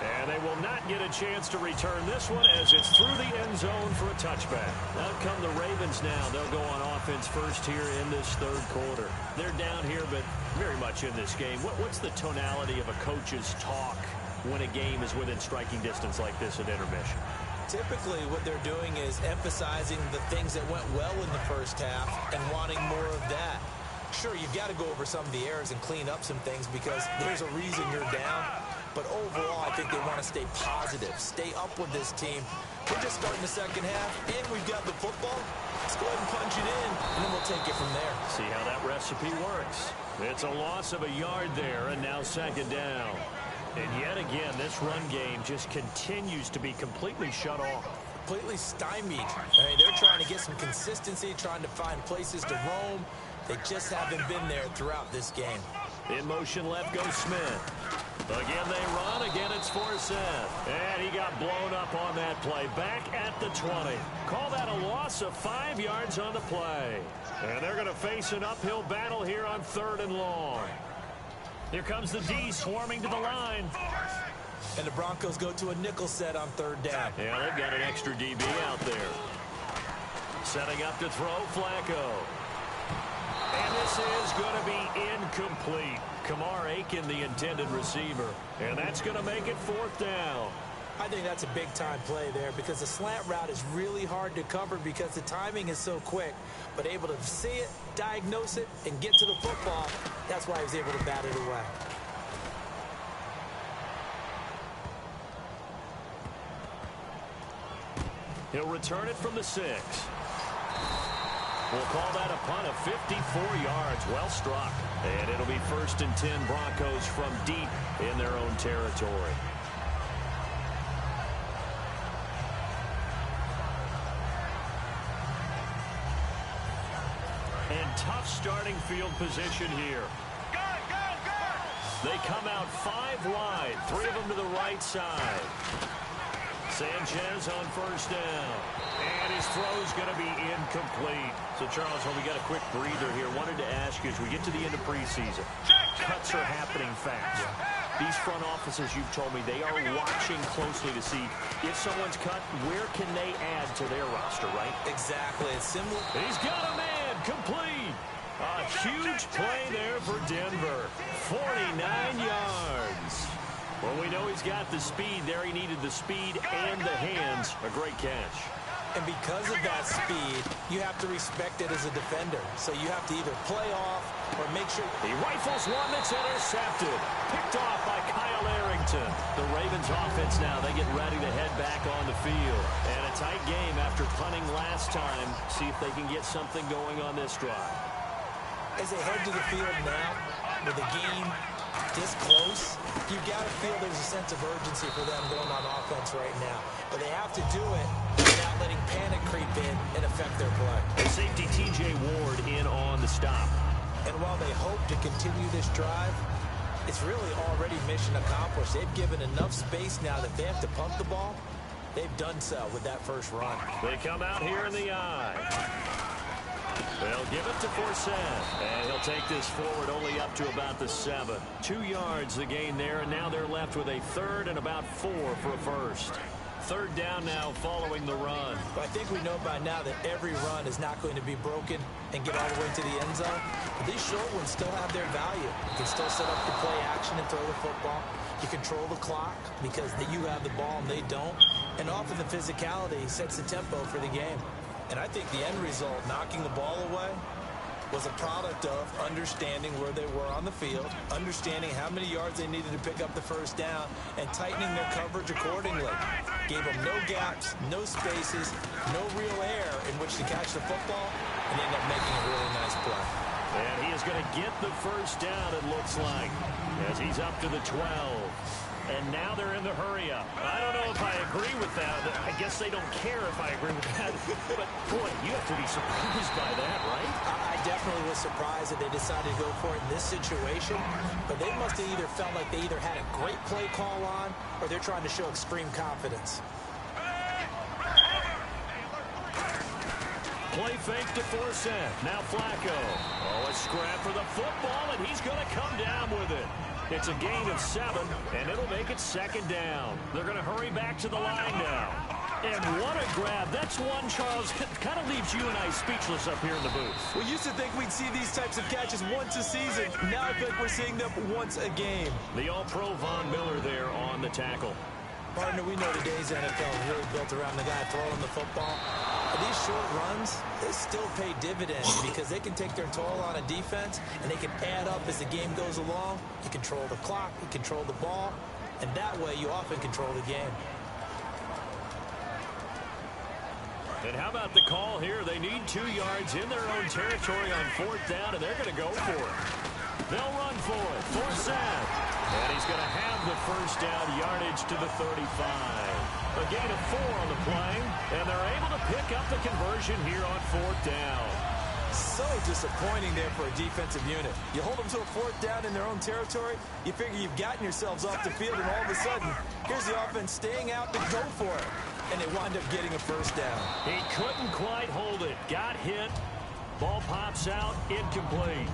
And they will not get a chance to return this one as it's through the end zone for a touchback. Out come the Ravens now. They'll go on offense first here in this third quarter. They're down here, but very much in this game. What's the tonality of a coach's talk when a game is within striking distance like this at intermission? Typically, what they're doing is emphasizing the things that went well in the first half and wanting more of that. Sure, you've got to go over some of the errors and clean up some things because there's a reason you're down. But overall, I think they want to stay positive, stay up with this team. We're just starting the second half, and we've got the football. Let's go ahead and punch it in, and then we'll take it from there. See how that recipe works. It's a loss of a yard there, and now second down. And yet again, this run game just continues to be completely shut off. Completely stymied. I mean, they're trying to get some consistency, trying to find places to roam. They just haven't been there throughout this game. In motion left goes Smith. Again they run. Again it's Forsett. And he got blown up on that play. Back at the 20. Call that a loss of 5 yards on the play. And they're going to face an uphill battle here on 3rd and long. Here comes the D swarming to the line. And the Broncos go to a nickel set on 3rd down. Yeah, they've got an extra DB out there. Setting up to throw, Flacco. And this is going to be incomplete. Kamar Aiken, the intended receiver. And that's going to make it 4th down. I think that's a big-time play there because the slant route is really hard to cover because the timing is so quick. But able to see it, diagnose it, and get to the football, that's why he was able to bat it away. He'll return it from the 6. We'll call that a punt of 54 yards. Well struck. And it'll be 1st and 10 Broncos from deep in their own territory. And tough starting field position here. They come out 5 wide. 3 of them to the right side. Sanchez on 1st down. And his throw's going to be incomplete. So, Charles, when we got a quick breather here, wanted to ask you, as we get to the end of preseason, cuts are happening fast. These front offices, you've told me, they are watching closely to see if someone's cut, where can they add to their roster, right? Exactly. It's similar. He's got a man complete. A huge play there for Denver. 49 yards. Well, we know he's got the speed there. He needed the speed and the hands. A great catch. And because of that speed, you have to respect it as a defender. So you have to either play off or make sure. He rifles one that's intercepted. Picked off by Kyle Arrington. The Ravens offense now, they get ready to head back on the field. And a tight game after punting last time. See if they can get something going on this drive. As they head to the field now, with the game this close, you've got to feel there's a sense of urgency for them going on offense right now. But they have to do it without letting panic creep in and affect their play. Safety T.J. Ward in on the stop. And while they hope to continue this drive, it's really already mission accomplished. They've given enough space now that they have to pump the ball. They've done so with that first run. They come out here in the eye. They'll give it to Forsett. And he'll take this forward only up to about the 7. 2 yards the gain there, and now they're left with a 3rd and about 4 for a 1st. 3rd down now following the run. But I think we know by now that every run is not going to be broken and get all the way to the end zone. But these short ones still have their value. You can still set up the play action and throw the football. You control the clock because you have the ball and they don't. And often the physicality sets the tempo for the game. And I think the end result, knocking the ball away, was a product of understanding where they were on the field, understanding how many yards they needed to pick up the 1st down, and tightening their coverage accordingly. Gave them no gaps, no spaces, no real air in which to catch the football, and ended up making a really nice play. And he is going to get the 1st down, it looks like, as he's up to the 12. And now they're in the hurry-up. I don't know if I agree with that. I guess they don't care if I agree with that. But, boy, you have to be surprised by that, right? I definitely was surprised that they decided to go for it in this situation. But they must have either felt like they either had a great play call on or they're trying to show extreme confidence. Play fake to Forsett. Now Flacco. Oh, a scrap for the football, and he's going to come down with it. It's a gain of 7, and it'll make it 2nd down. They're going to hurry back to the line now. And what a grab. That's one, Charles, kind of leaves you and I speechless up here in the booth. We used to think we'd see these types of catches once a season. Now I think we're seeing them once a game. The All-Pro Von Miller there on the tackle. Partner, we know today's NFL is really built around the guy throwing the football. But these short runs, they still pay dividends because they can take their toll on a defense, and they can add up as the game goes along. You control the clock, you control the ball, and that way you often control the game. And how about the call here? They need 2 yards in their own territory on 4th down, and they're going to go for it. They'll run for it. 4th down. And he's going to have the 1st down, yardage to the 35. A gain of 4 on the play, and they're able to pick up the conversion here on 4th down. So disappointing there for a defensive unit. You hold them to a 4th down in their own territory, you figure you've gotten yourselves off the field, and all of a sudden, here's the offense staying out to go for it. And they wind up getting a 1st down. He couldn't quite hold it. Got hit. Ball pops out. Incomplete.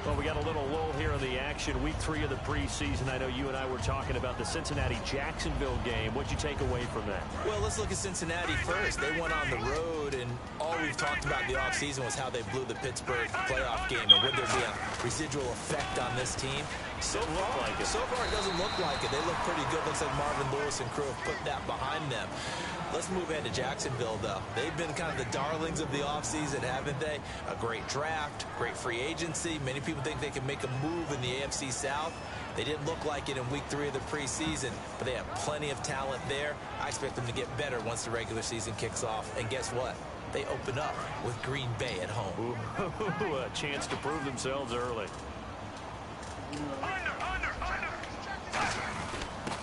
Well, we got a little lull here in the action. Week 3 of the preseason. I know you and I were talking about the Cincinnati-Jacksonville game. What'd you take away from that? Well, let's look at Cincinnati first. They went on the road, and all we've talked about in the offseason was how they blew the Pittsburgh playoff game. And would there be a residual effect on this team? So far, it doesn't look like it. They look pretty good. Looks like Marvin Lewis and crew have put that behind them. Let's move ahead to Jacksonville, though. They've been kind of the darlings of the offseason, haven't they? A great draft, great free agency. Many people think they can make a move in the AFC South. They didn't look like it in week 3 of the preseason, but they have plenty of talent there. I expect them to get better once the regular season kicks off. And guess what? They open up with Green Bay at home. Ooh, a chance to prove themselves early.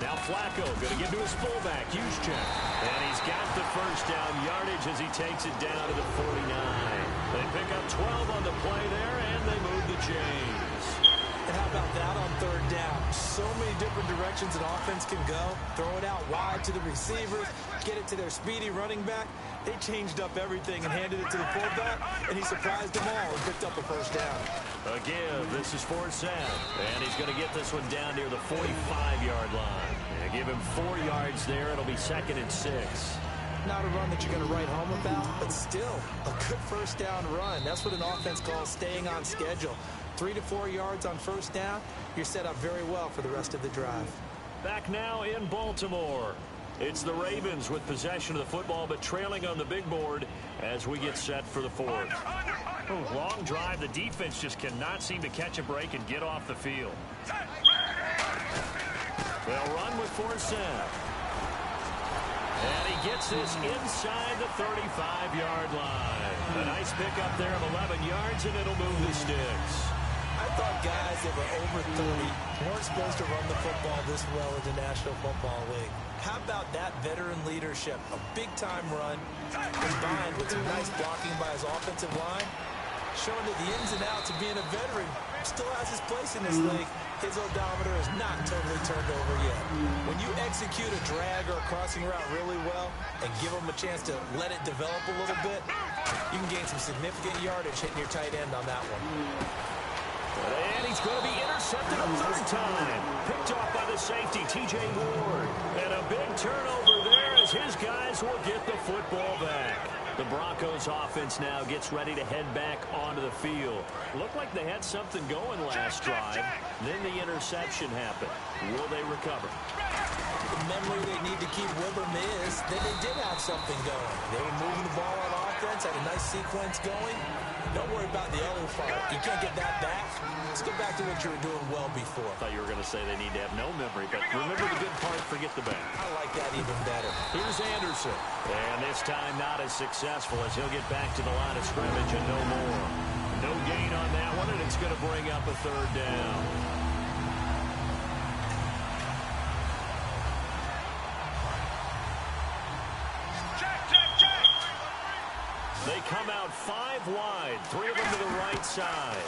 Now Flacco going to give to his fullback, Juszczyk. And he's got the 1st down yardage as he takes it down to the 49. They pick up 12 on the play there, and they move the chains. And how about that on 3rd down? So many different directions an offense can go. Throw it out wide to the receivers, get it to their speedy running back. They changed up everything and handed it to the fullback, and he surprised them all and picked up a 1st down. Again, this is 4th down, and he's going to get this one down near the 45-yard line. And give him 4 yards there. It'll be 2nd and 6. Not a run that you're going to write home about, but still a good 1st down run. That's what an offense calls staying on schedule. 3 to 4 yards on 1st down, you're set up very well for the rest of the drive. Back now in Baltimore. It's the Ravens with possession of the football, but trailing on the big board as we get set for the 4th. Oh, long drive. The defense just cannot seem to catch a break and get off the field. They'll run with 4th down. And he gets this inside the 35-yard line. A nice pickup there of 11 yards, and it'll move the sticks. I thought guys that were over 30 weren't supposed to run the football this well in the National Football League. How about that veteran leadership? A big-time run combined with some nice blocking by his offensive line, showing that the ins and outs of being a veteran still has his place in this league. His odometer is not totally turned over yet. When you execute a drag or a crossing route really well and give him a chance to let it develop a little bit, you can gain some significant yardage hitting your tight end on that one. And he's going to be intercepted a 3rd time. Picked off by the safety, T.J. Ward. And a big turnover there as his guys will get the football back. The Broncos offense now gets ready to head back onto the field. Looked like they had something going last drive. Then the interception happened. Will they recover? The memory they need to keep with them is that they did have something going. They were moving the ball on offense, had a nice sequence going. Don't worry about the other part. You can't get that back. Let's get back to what you were doing well before. I thought you were going to say they need to have no memory, but remember the good part, forget the bad. I like that even better. Here's Anderson. And this time not as successful as he'll get back to the line of scrimmage and no more. No gain on that one, and it's going to bring up a 3rd down. They come out 5 wide, 3 of them to the right side.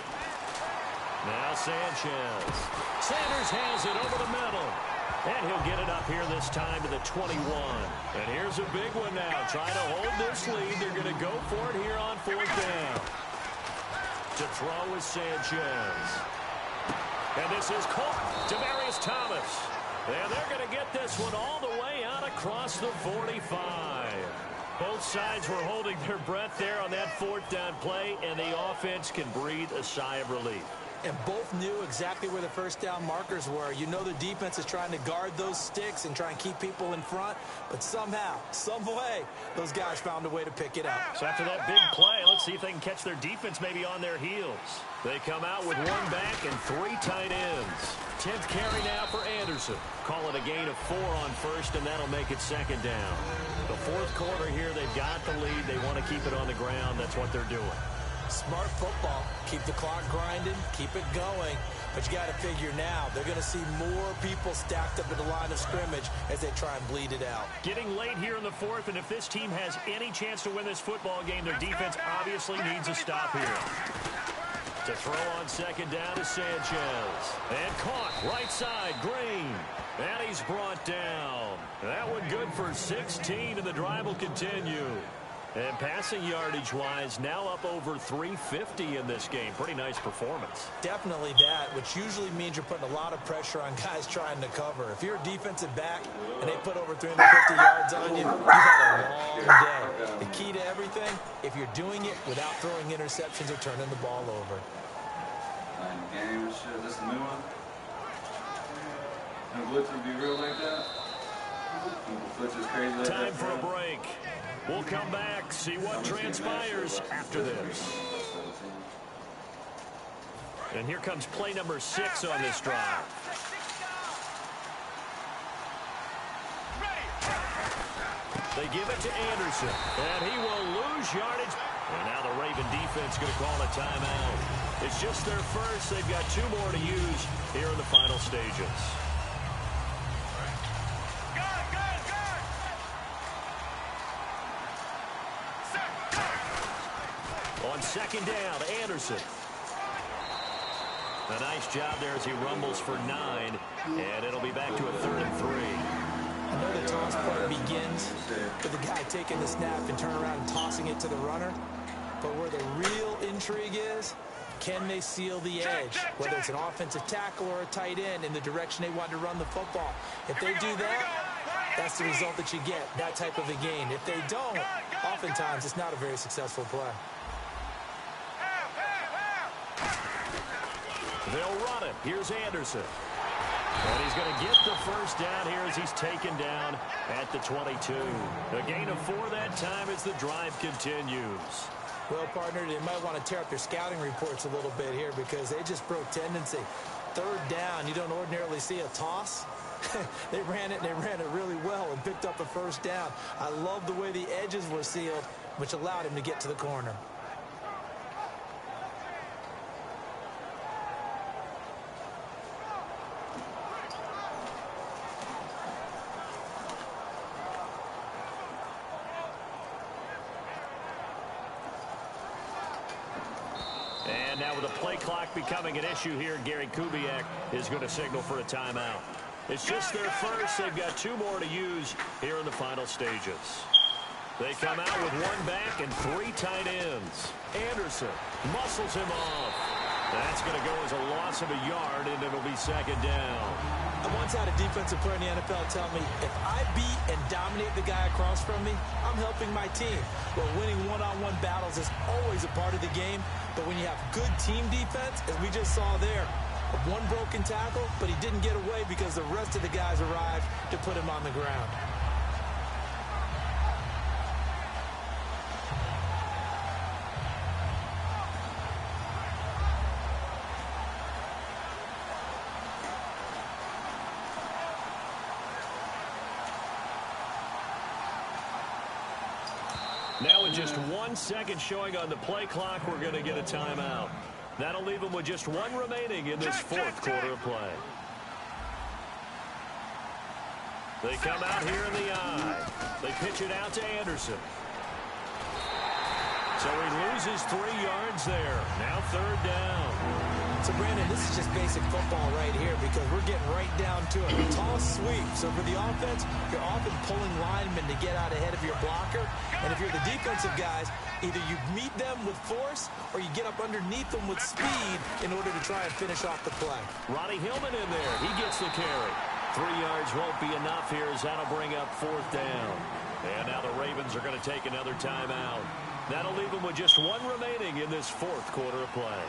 Now Sanchez. Sanders has it over the middle. And he'll get it up here this time to the 21. And here's a big one now. Trying to hold this lead. They're going to go for it here on 4th down. To throw is Sanchez. And this is caught. Demaryius Thomas. And they're going to get this one all the way out across the 45. Both sides were holding their breath there on that fourth down play, and the offense can breathe a sigh of relief. And both knew exactly where the first down markers were. You know the defense is trying to guard those sticks and try and keep people in front, but somehow, some way, those guys found a way to pick it up. So after that big play, let's see if they can catch their defense maybe on their heels. They come out with one back and three tight ends. 10th carry now for Anderson. Call it a gain of 4 on first, and that'll make it second down. The fourth quarter here, they've got the lead. They want to keep it on the ground. That's what they're doing. Smart football. Keep the clock grinding, keep it going. But you got to figure now, they're going to see more people stacked up at the line of scrimmage as they try and bleed it out. Getting late here in the fourth, and if this team has any chance to win this football game, their defense obviously needs a stop here. To throw on second down is Sanchez. And caught right side, Green. And he's brought down. That one good for 16, and the drive will continue. And passing yardage-wise, now up over 350 in this game. Pretty nice performance. Definitely that, which usually means you're putting a lot of pressure on guys trying to cover. If you're a defensive back and they put over 350 yards on you, you've had a long day. The key to everything, if you're doing it without throwing interceptions or turning the ball over. Game shit, this the new one? And blitz would be real like that? Blitz is crazy like Time that for a break. We'll come back, see what transpires after this. And here comes play number 6 on this drive. They give it to Anderson, and he will lose yardage. And now the Raven defense going to call a timeout. It's just their first. They've got 2 more to use here in the final stages. On second down, Anderson. A nice job there as he rumbles for 9, and it'll be back to a 3rd and 3. I know the toss part begins with the guy taking the snap and turning around and tossing it to the runner. But where the real intrigue is, can they seal the edge? Whether it's an offensive tackle or a tight end in the direction they want to run the football. If they do that, that's the result that you get, that type of a gain. If they don't, oftentimes it's not a very successful play. They'll run it. Here's Anderson. And he's going to get the first down here as he's taken down at the 22. A gain of 4 that time as the drive continues. Well, partner, they might want to tear up their scouting reports a little bit here because they just broke tendency. 3rd down, you don't ordinarily see a toss. They ran it, and they ran it really well and picked up the first down. I love the way the edges were sealed, which allowed him to get to the corner. And now with the play clock becoming an issue here, Gary Kubiak is going to signal for a timeout. It's just their first. They've got 2 more to use here in the final stages. They come out with 1 back and 3 tight ends. Anderson muscles him off. That's going to go as a loss of a yard, and it'll be second down. I once had a defensive player in the NFL tell me, if I beat and dominate the guy across from me, I'm helping my team. Well, winning one-on-one battles is always a part of the game, but when you have good team defense, as we just saw there, 1 broken tackle, but he didn't get away because the rest of the guys arrived to put him on the ground. Now with just 1 second showing on the play clock, we're going to get a timeout. That'll leave them with just 1 remaining in this 4th quarter of play. They come out here in the eye. They pitch it out to Anderson. So he loses 3 yards there. Now 3rd down. So, Brandon, this is just basic football right here because we're getting right down to it. A toss sweep. So for the offense, you're often pulling linemen to get out ahead of your blocker. And if you're the defensive guys, either you meet them with force or you get up underneath them with speed in order to try and finish off the play. Ronnie Hillman in there. He gets the carry. 3 yards won't be enough here as that'll bring up 4th down. And now the Ravens are going to take another timeout. That'll leave them with just 1 remaining in this 4th quarter of play.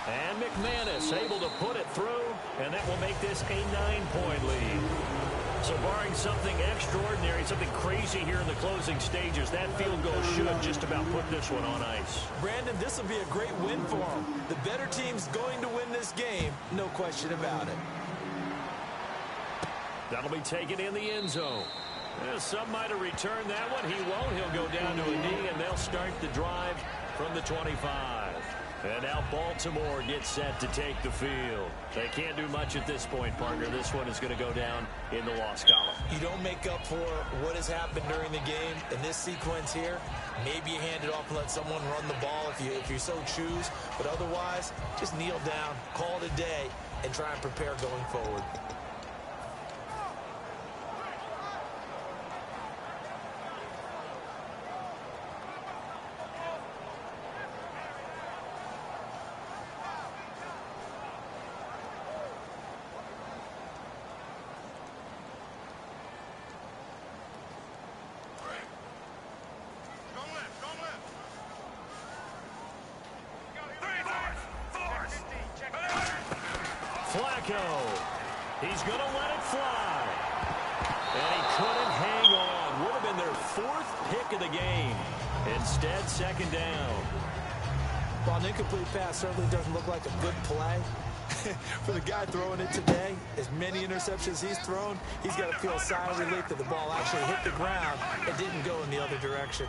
And McManus able to put it through, and that will make this a 9-point lead. So barring something extraordinary, something crazy here in the closing stages, that field goal should just about put this one on ice. Brandon, this will be a great win for them. The better team's going to win this game, no question about it. That'll be taken in the end zone. Some might have returned that one. He won't. He'll go down to a knee, and they'll start the drive from the 25. And now Baltimore gets set to take the field. They can't do much at this point, partner. This one is going to go down in the loss column. You don't make up for what has happened during the game in this sequence here. Maybe you hand it off and let someone run the ball if you so choose. But otherwise, just kneel down, call it a day, and try and prepare going forward. He's going to let it fly. And he couldn't hang on. Would have been their 4th pick of the game. Instead, 2nd down. Well, an incomplete pass certainly doesn't look like a good play. For the guy throwing it today, as many interceptions he's thrown, he's got to feel a sigh of relief that the ball actually hit the ground and didn't go in the other direction.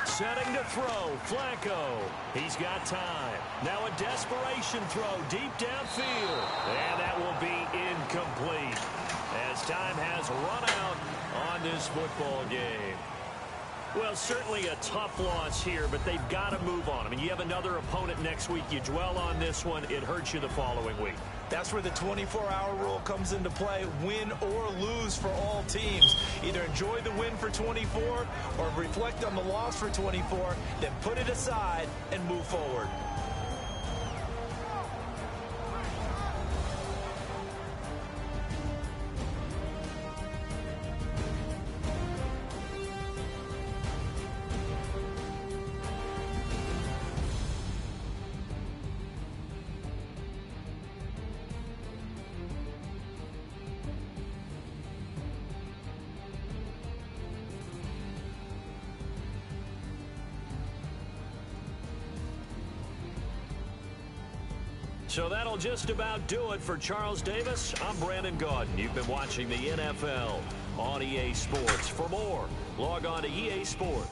Setting to throw, Flacco. He's got time. Now a desperation throw deep downfield. And that will be incomplete as time has run out on this football game. Well, certainly a tough loss here, but they've got to move on. I mean, you have another opponent next week. You dwell on this one, it hurts you the following week. That's where the 24-hour rule comes into play, win or lose for all teams. Either enjoy the win for 24 or reflect on the loss for 24, then put it aside and move forward. So that'll just about do it for Charles Davis. I'm Brandon Gaudin. You've been watching the NFL on EA Sports. For more, log on to EA Sports.